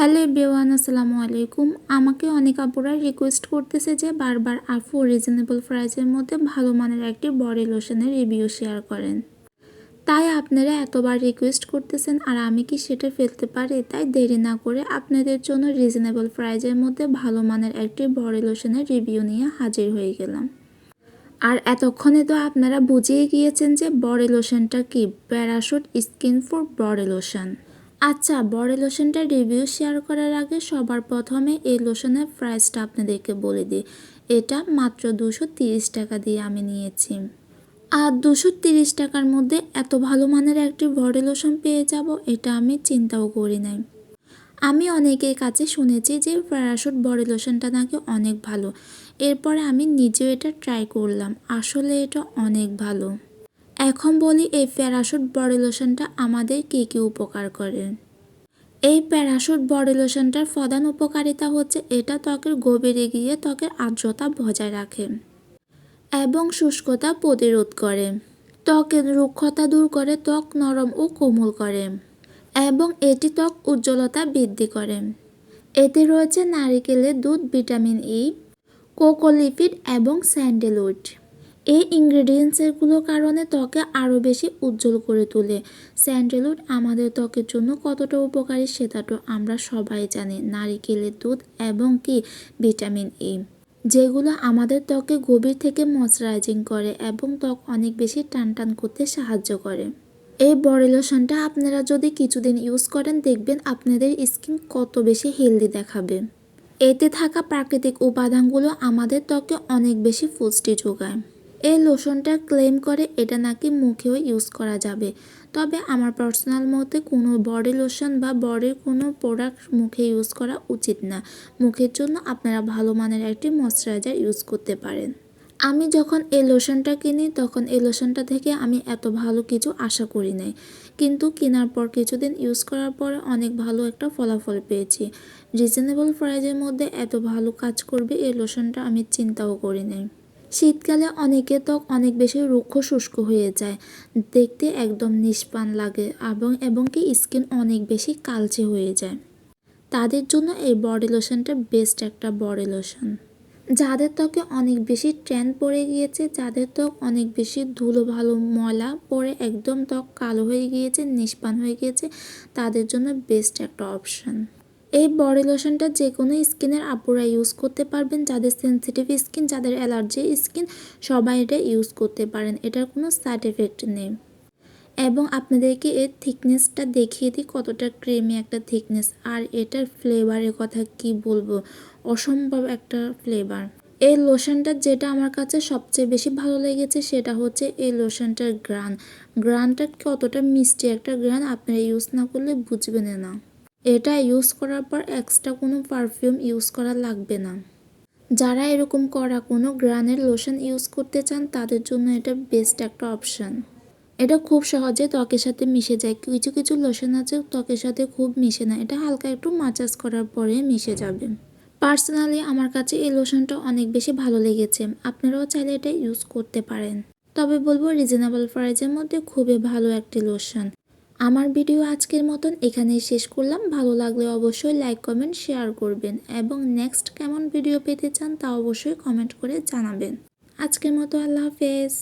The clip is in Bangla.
হ্যালো এভরিওয়ান, আসসালামু আলাইকুম। আমাকে অনেক আপুরা রিকোয়েস্ট করতেছে যে বারবার আপু রিজনেবল প্রাইসের মধ্যে ভালো মানের একটি বডি লোশনের রিভিউ শেয়ার করেন। তাই আপনারা এতবার রিকোয়েস্ট করতেছেন আর আমি কি সেটা ফেলতে পারি? তাই দেরি না করে আপনাদের জন্য রিজনেবল প্রাইসের মধ্যে ভালো মানের একটি বডি লোশনের রিভিউ নিয়ে হাজির হয়ে গেলাম। আর এতক্ষণে তো আপনারা বুঝেই গিয়েছেন যে বডি লোশনটা কি, parachute skin for body lotion. আচ্ছা, বডি লোশনটার রিভিউ শেয়ার করার আগে সবার প্রথমে এই লোশনের প্রাইসটা আপনাদেরকে বলে দিই। এটা মাত্র 230 টাকা দিয়ে আমি নিয়েছি। আর 230 টাকার মধ্যে এত ভালো মানের একটি বডি লোশন পেয়ে যাব, এটা আমি চিন্তাও করি নাই। আমি অনেকের কাছে শুনেছি যে প্যারাশুট বডি লোশনটা নাকি অনেক ভালো। এরপরে আমি নিজেও এটা ট্রাই করলাম, আসলে এটা অনেক ভালো। এখন বলি এই প্যারাশুট বডি লোশনটা আমাদের কী কী উপকার করে। এই প্যারাশুট বডি লোশনটার প্রধান উপকারিতা হচ্ছে এটা ত্বকের গভীরে গিয়ে ত্বকের আর্দ্রতা বজায় রাখে এবং শুষ্কতা প্রতিরোধ করে, ত্বকের রুক্ষতা দূর করে, ত্বক নরম ও কোমল করে এবং এটি ত্বক উজ্জ্বলতা বৃদ্ধি করে। এতে রয়েছে নারিকেলের দুধ, ভিটামিন ই, কোকোলিপিড এবং স্যান্ডেলউড। এই ইনগ্রেডিয়েন্টসগুলোর কারণে ত্বকে আরও বেশি উজ্জ্বল করে তোলে। স্যান্ডেলউড আমাদের ত্বকের জন্য কতটা উপকারী সেটা তো আমরা সবাই জানি। নারিকেলের দুধ এবং ভিটামিন ই, যেগুলো আমাদের ত্বকে গভীর থেকে ময়শ্চারাইজিং করে এবং ত্বক অনেক বেশি টান করতে সাহায্য করে। এই বডি লোশনটা আপনারা যদি কিছুদিন ইউজ করেন দেখবেন আপনাদের স্কিন কত বেশি হেলদি দেখাবে। এতে থাকা প্রাকৃতিক উপাদানগুলো আমাদের ত্বকে অনেক বেশি পুষ্টি যোগায়। এই লোশনটা ক্লেম করে এটা নাকি মুখেও ইউজ করা যাবে, তবে আমার পার্সোনাল মতে কোনো বডি লোশন বা বডির কোনো প্রোডাক্ট মুখে ইউজ করা উচিত না। মুখের জন্য আপনারা ভালো মানের একটি ময়শ্চারাইজার ইউজ করতে পারেন। আমি যখন এই লোশনটা কিনি তখন এই লোশনটা থেকে আমি এত ভালো কিছু আশা করি নাই, কিন্তু কেনার পর কিছুদিন ইউজ করার পরে অনেক ভালো একটা ফলাফল পেয়েছি। রিজনেবল প্রাইসের মধ্যে এত ভালো কাজ করবে এই লোশনটা আমি চিন্তাও করি নাই। শীতকালে অনেকের ত্বক অনেক বেশি রুক্ষ শুষ্ক হয়ে যায়, দেখতে একদম নিষ্প্রাণ লাগে এবং স্কিন অনেক বেশি কালচে হয়ে যায়। তাদের জন্য এই বডি লোশনটা বেস্ট একটা বডি লোশন। যাদের ত্বকে অনেক বেশি ট্যান পড়ে গিয়েছে, যাদের ত্বক অনেক বেশি ধুলো ভালো ময়লা পরে একদম ত্বক কালো হয়ে গিয়েছে, নিষ্প্রাণ হয়ে গিয়েছে, তাদের জন্য বেস্ট একটা অপশন। এই বডি লোশনটা যে কোনো স্কিনের আপুরা ইউজ করতে পারবেন। যাদের সেনসিটিভ স্কিন, যাদের অ্যালার্জি স্কিন, সবাই এটা ইউজ করতে পারেন। এটার কোনো সাইড এফেক্ট নেই। এবং আপনাদেরকে এর থিকনেসটা দেখিয়ে দিই, কতটা ক্রিমি একটা থিকনেস। আর এটার ফ্লেভারের কথা কি বলবো, অসম্ভব একটা ফ্লেভার। এই লোশনটা যেটা আমার কাছে সবচেয়ে বেশি ভালো লেগেছে সেটা হচ্ছে এই লোশনটার গ্রানটা কতটা মিষ্টি একটা গ্রান, আপনারা ইউজ না করলে বুঝবেন না। এটা ইউজ করার পর এক্সট্রা কোনো পারফিউম ইউজ করা লাগবে না। যারা এরকম করা কোনো গ্রানের লোশন ইউজ করতে চান তাদের জন্য এটা বেস্ট একটা অপশান। এটা খুব সহজে ত্বকের সাথে মিশে যায়। কিছু কিছু লোশন আছে ত্বকের সাথে খুব মিশে না, এটা হালকা একটু মাসাজ করার পরে মিশে যাবে। পার্সোনালি আমার কাছে এই লোশনটা অনেক বেশি ভালো লেগেছে, আপনারাও চাইলে এটা ইউজ করতে পারেন। তবে বলবো রিজনেবল প্রাইসের মধ্যে খুবই ভালো একটি লোশন। আমার ভিডিও আজকের মতন এখানেই শেষ করলাম। ভালো লাগলে অবশ্যই লাইক, কমেন্ট, শেয়ার করবেন এবং নেক্সট কেমন ভিডিও পেতে চান তা অবশ্যই কমেন্ট করে জানাবেন। আজকের মতো আল্লাহ হাফেজ।